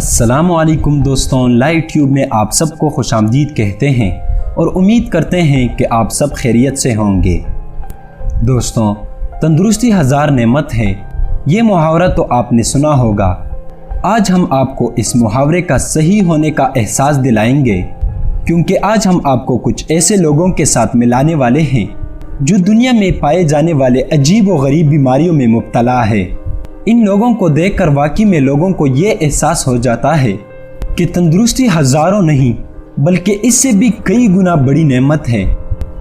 السلام علیکم دوستوں، لائٹ ٹیوب میں آپ سب کو خوش آمدید کہتے ہیں اور امید کرتے ہیں کہ آپ سب خیریت سے ہوں گے۔ دوستوں، تندرستی ہزار نعمت ہے، یہ محاورہ تو آپ نے سنا ہوگا۔ آج ہم آپ کو اس محاورے کا صحیح ہونے کا احساس دلائیں گے، کیونکہ آج ہم آپ کو کچھ ایسے لوگوں کے ساتھ ملانے والے ہیں جو دنیا میں پائے جانے والے عجیب و غریب بیماریوں میں مبتلا ہے۔ ان لوگوں کو دیکھ کر واقعی میں لوگوں کو یہ احساس ہو جاتا ہے کہ تندرستی ہزاروں نہیں بلکہ اس سے بھی کئی گنا بڑی نعمت ہے۔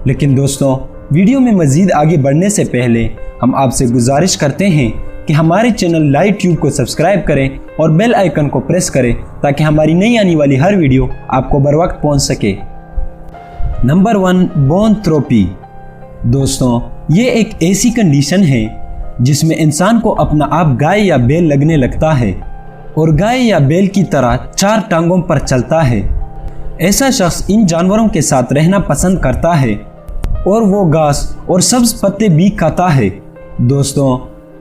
لیکن دوستوں، ویڈیو میں مزید آگے بڑھنے سے پہلے ہم آپ سے گزارش کرتے ہیں کہ ہمارے چینل لائٹ ٹیوب کو سبسکرائب کریں اور بیل آئیکن کو پریس کریں تاکہ ہماری نئی آنے والی ہر ویڈیو آپ کو بر وقت پہنچ سکے۔ Number 1، bone therapy. دوستوں، یہ ایک ایسی کنڈیشن ہے جس میں انسان کو اپنا آپ گائے یا بیل لگنے لگتا ہے اور گائے یا بیل کی طرح 4 ٹانگوں پر چلتا ہے۔ ایسا شخص ان جانوروں کے ساتھ رہنا پسند کرتا ہے اور وہ گھاس اور سبز پتے بھی کھاتا ہے۔ دوستوں،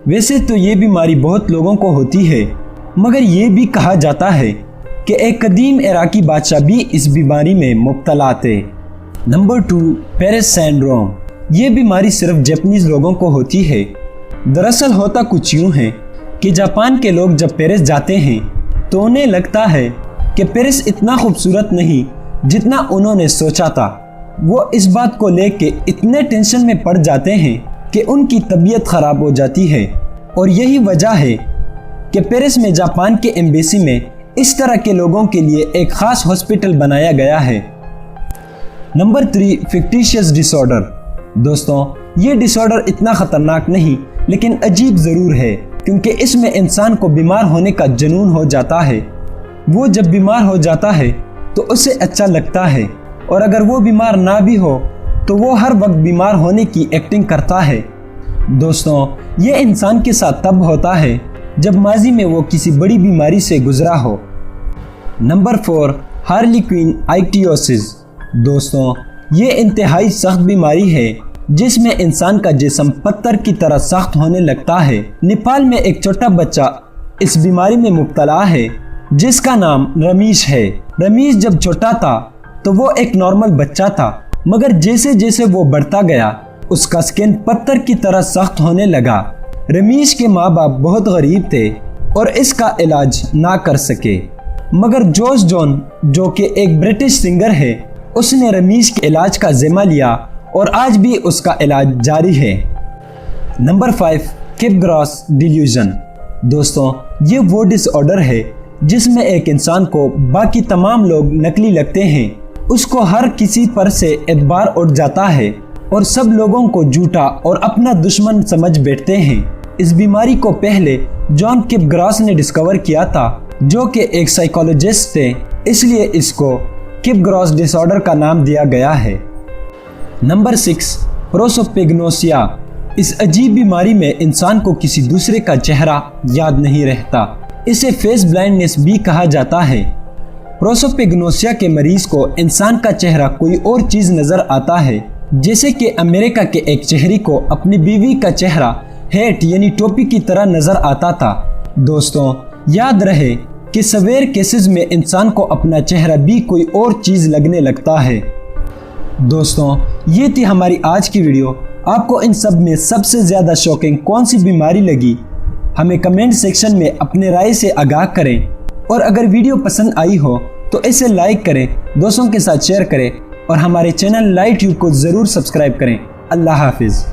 ویسے تو یہ بیماری بہت لوگوں کو ہوتی ہے، مگر یہ بھی کہا جاتا ہے کہ ایک قدیم عراقی بادشاہ بھی اس بیماری میں مبتلا تھے۔ Number 2، Paris syndrome. یہ بیماری صرف جاپانیز لوگوں کو ہوتی ہے۔ دراصل ہوتا کچھ یوں ہے کہ جاپان کے لوگ جب پیرس جاتے ہیں تو انہیں لگتا ہے کہ پیرس اتنا خوبصورت نہیں جتنا انہوں نے سوچا تھا۔ وہ اس بات کو لے کے اتنے ٹینشن میں پڑ جاتے ہیں کہ ان کی طبیعت خراب ہو جاتی ہے، اور یہی وجہ ہے کہ پیرس میں جاپان کے ایمبیسی میں اس طرح کے لوگوں کے لیے ایک خاص ہاسپٹل بنایا گیا ہے۔ نمبر 3، فکٹیشیس ڈس آرڈر۔ دوستوں، یہ ڈس آرڈر اتنا خطرناک نہیں لیکن عجیب ضرور ہے، کیونکہ اس میں انسان کو بیمار ہونے کا جنون ہو جاتا ہے۔ وہ جب بیمار ہو جاتا ہے تو اسے اچھا لگتا ہے، اور اگر وہ بیمار نہ بھی ہو تو وہ ہر وقت بیمار ہونے کی ایکٹنگ کرتا ہے۔ دوستوں، یہ انسان کے ساتھ تب ہوتا ہے جب ماضی میں وہ کسی بڑی بیماری سے گزرا ہو۔ نمبر 4، ہارلیکوین آئیکٹیوسس۔ دوستوں، یہ انتہائی سخت بیماری ہے جس میں انسان کا جسم پتھر کی طرح سخت ہونے لگتا ہے۔ نیپال میں ایک چھوٹا بچہ اس بیماری میں مبتلا ہے جس کا نام رمیش ہے۔ رمیش جب چھوٹا تھا تو وہ ایک نارمل بچہ تھا، مگر جیسے جیسے وہ بڑھتا گیا اس کا سکن پتھر کی طرح سخت ہونے لگا۔ رمیش کے ماں باپ بہت غریب تھے اور اس کا علاج نہ کر سکے، مگر جوش جون جو کہ ایک برٹش سنگر ہے، اس نے رمیش کے علاج کا ذمہ لیا اور آج بھی اس کا علاج جاری ہے۔ Number 5، Capgras delusion. دوستوں، یہ وہ ڈس آرڈر ہے جس میں ایک انسان کو باقی تمام لوگ نقلی لگتے ہیں، اس کو ہر کسی پر سے اعتبار اٹھ جاتا ہے اور سب لوگوں کو جھوٹا اور اپنا دشمن سمجھ بیٹھتے ہیں۔ اس بیماری کو پہلے جان کیپ گراس نے ڈسکور کیا تھا، جو کہ ایک سائیکولوجسٹ تھے، اس لیے اس کو کیپ گراس ڈس آرڈر کا نام دیا گیا ہے۔ نمبر 6، پروسوپیگنوسیا۔ اس عجیب بیماری میں انسان کو کسی دوسرے کا چہرہ یاد نہیں رہتا، اسے فیس بلائنڈنس بھی کہا جاتا ہے۔ پروسوپیگنوسیا کے مریض کو انسان کا چہرہ کوئی اور چیز نظر آتا ہے، جیسے کہ امریکہ کے ایک شہری کو اپنی بیوی کا چہرہ ہیٹ یعنی ٹوپی کی طرح نظر آتا تھا۔ دوستوں، یاد رہے کہ سویئر کیسز میں انسان کو اپنا چہرہ بھی کوئی اور چیز لگنے لگتا ہے۔ دوستوں، یہ تھی ہماری آج کی ویڈیو۔ آپ کو ان سب میں سب سے زیادہ شوکنگ کون سی بیماری لگی؟ ہمیں کمنٹ سیکشن میں اپنے رائے سے آگاہ کریں، اور اگر ویڈیو پسند آئی ہو تو اسے لائک کریں، دوستوں کے ساتھ شیئر کریں، اور ہمارے چینل لائٹ ٹیوب کو ضرور سبسکرائب کریں۔ اللہ حافظ۔